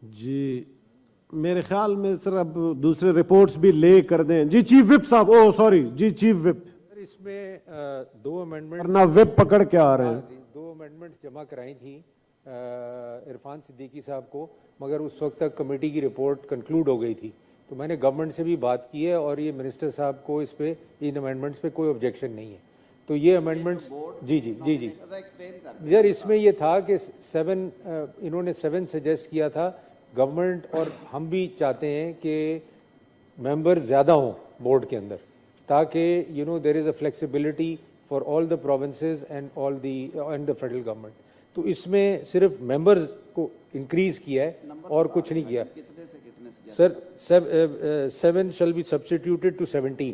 جی میرے خیال میں سر اب دوسرے رپورٹس بھی لے کر دیں. جی چیف وپ صاحب, او سوری جی چیف وپ. اس میں دو امینڈمنٹ ورنہ وپ پکڑ کے آ رہے ہیں. دو امینڈمنٹ جمع کرائی تھیں عرفان صدیقی صاحب کو, مگر اس وقت تک کمیٹی کی رپورٹ کنکلوڈ ہو گئی تھی, تو میں نے گورنمنٹ سے بھی بات کی ہے اور یہ منسٹر صاحب کو اس پہ ان امینڈمنٹس پہ کوئی آبجیکشن نہیں ہے. تو یہ امینڈمنٹس جی یار اس میں یہ تھا کہ انہوں نے 7 سجیسٹ کیا تھا. گورنمنٹ اور ہم بھی چاہتے ہیں کہ ممبر زیادہ ہوں بورڈ کے اندر, تاکہ there is a flexibility for all the provinces and the federal government. تو اس میں صرف ممبرز کو انکریز کیا ہے اور کچھ نہیں کیا. سر 7 shall be substituted to 17,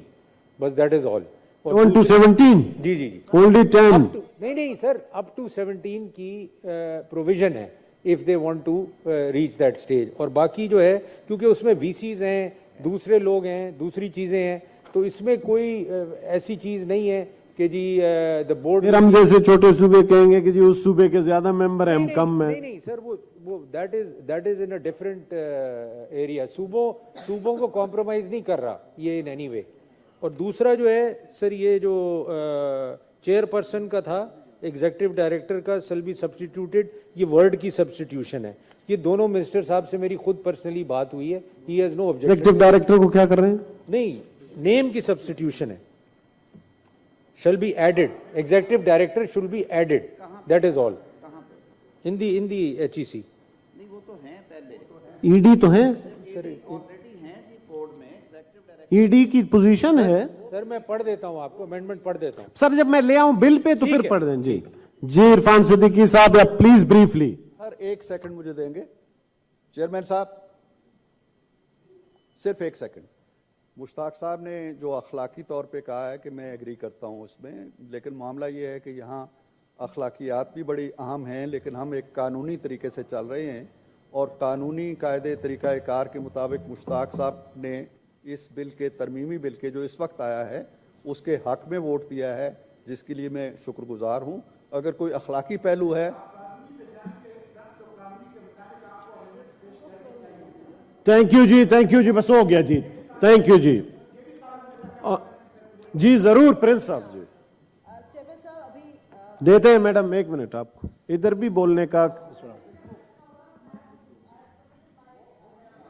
بس دیٹ از آل. 1 to 17 جی only 10. نہیں سر, اپ ٹو 17 کی پروویژن ہے if they want to reach that stage. اور باقی جو ہے کیونکہ اس میں وی سیز ہیں, دوسرے لوگ ہیں, دوسری چیزیں ہیں, تو اس میں کوئی ایسی چیز نہیں ہے کہ جی دا بورڈ. ہم جیسے چھوٹے صوبے کہیں گے کہ جی اس صوبے کے زیادہ ممبر ہیں, ہم کم ہیں. نہیں سر, وہ that is in a different area. صوبوں کو کمپرومائز نہیں کر رہا یہ ان اینی وے. اور دوسرا جو ہے سر, یہ جو چیئر پرسن کا تھا ایگزیکٹو ڈائریکٹر کا شل بی سبسٹیٹیوٹیڈ, یہ ورڈ کی سبسٹیٹیوشن ہے. یہ دونوں منسٹر صاحب سے میری خود پرسنلی بات ہوئی ہے. He has no objection. Executive director کو کیا کر رہے ہیں؟ نہیں, نیم کی سبسٹیٹیوشن ہے. shall be added, executive director should be added, that is all. in the HEC. نہیں وہ تو ہیں پہلے, ای ڈی تو ہیں آلریڈی ہیں جی بورڈ میں ایگزیکٹو ڈائریکٹر. ای ڈی کی پوزیشن ہے. سر میں پڑھ دیتا ہوں آپ کو, امینڈمنٹ پڑھ دیتا ہوں سر جب میں لے آؤں بل پہ تو پھر پڑھ دیں. جی عرفان صدیقی صاحب, پلیز بریفلی. ہر 1 سیکنڈ مجھے دیں گے چیئرمین صاحب, صرف 1 سیکنڈ. مشتاق صاحب نے جو اخلاقی طور پہ کہا ہے کہ میں ایگری کرتا ہوں اس میں, لیکن معاملہ یہ ہے کہ یہاں اخلاقیات بھی بڑی اہم ہیں, لیکن ہم ایک قانونی طریقے سے چل رہے ہیں, اور قانونی قاعدے طریقہ کار کے مطابق مشتاق صاحب نے اس بل کے, ترمیمی بل کے جو اس وقت آیا ہے, اس کے حق میں ووٹ دیا ہے, جس کے لیے میں شکر گزار ہوں. اگر کوئی اخلاقی پہلو ہے. تھینک یو جی, بس ہو گیا جی. تھینک یو جی. جی ضرور پرنس صاحب. جی دیتے ہیں میڈم, 1 منٹ آپ کو ادھر بھی بولنے کا.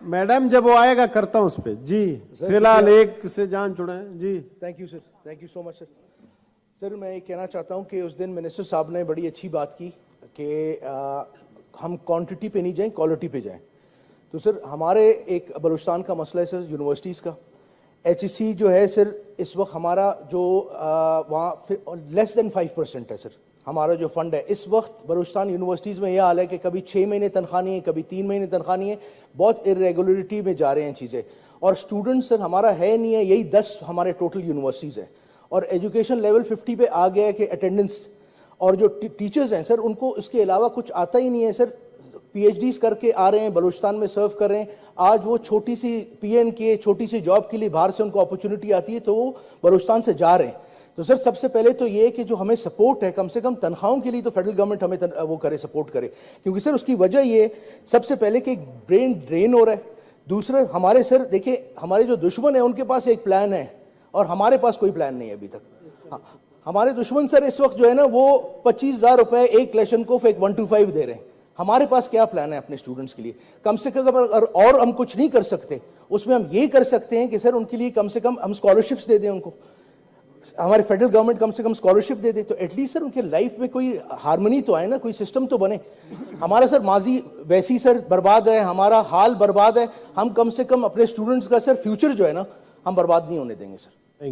میڈم جب وہ آئے گا کرتا ہوں اس پہ. جی فی الحال ایک سے جان چھڑائیں. جی thank you sir, thank you so much sir. Sir میں یہ کہنا چاہتا ہوں کہ اس دن منسٹر صاحب نے بڑی اچھی بات کی کہ ہم کوانٹٹی پہ نہیں جائیں, کوالٹی پہ جائیں. تو سر ہمارے ایک بلوچستان کا مسئلہ ہے سر یونیورسٹیز کا. ایچ ای سی جو ہے سر اس وقت ہمارا جو وہاں لیس دین 5% ہے سر ہمارا جو فنڈ ہے. اس وقت بلوچستان یونیورسٹیز میں یہ حال ہے کہ کبھی 6 مہینے تنخواہ نہیں ہے, کبھی 3 مہینے تنخواہ نہیں ہے. بہت ارریگولرٹی میں جا رہے ہیں چیزیں. اور اسٹوڈنٹ سر ہمارا ہے نہیں ہے, یہی 10 ہمارے ٹوٹل یونیورسٹیز ہیں. اور ایجوکیشن لیول 50 پہ آ گیا ہے کہ اٹینڈنس, اور جو ٹیچرز ہیں سر ان کو اس کے علاوہ کچھ آتا ہی نہیں ہے سر. پی ایچ ڈیز کر کے آ رہے ہیں, بلوچستان میں سرو کر رہے ہیں. آج وہ چھوٹی سی پی این کے چھوٹی سی جاب کے لیے باہر سے ان کو اپرچونٹی آتی ہے تو وہ بلوچستان سے جا رہے ہیں. تو سر سب سے پہلے تو یہ کہ جو ہمیں سپورٹ ہے, کم سے کم تنخواہوں کے لیے تو فیڈرل گورنمنٹ ہمیں وہ کرے, سپورٹ کرے. کیونکہ سر اس کی وجہ یہ سب سے پہلے کہ برین ڈرین ہو رہا ہے. دوسرے ہمارے سر دیکھیں, ہمارے جو دشمن ہیں ان کے پاس ایک پلان ہے اور ہمارے پاس کوئی پلان نہیں ہے ابھی تک. ہمارے دشمن سر اس وقت جو ہے نا وہ 25,000 روپے ایک لیشن کو فیک 125 دے رہے ہیں. ہمارے پاس کیا پلان ہے اپنے اسٹوڈنٹس کے لیے؟ کم سے کم اور ہم کچھ نہیں کر سکتے, اس میں ہم یہ کر سکتے ہیں کہ سر ان کے لیے کم سے کم ہم اسکالرشپس دے دیں ان کو. ہمارے فیڈرل گورنمنٹ کم سے کم اسکالرشپ دے دے تو ایٹ لیسٹ سر ان کے لائف میں کوئی ہارمنی تو آئے نا, کوئی سسٹم تو بنے. ہمارا سر ماضی ویسی سر برباد ہے, ہمارا حال برباد ہے. ہم کم سے کم اپنے اسٹوڈنٹس کا سر فیوچر جو ہے نا ہم برباد نہیں ہونے دیں گے سر.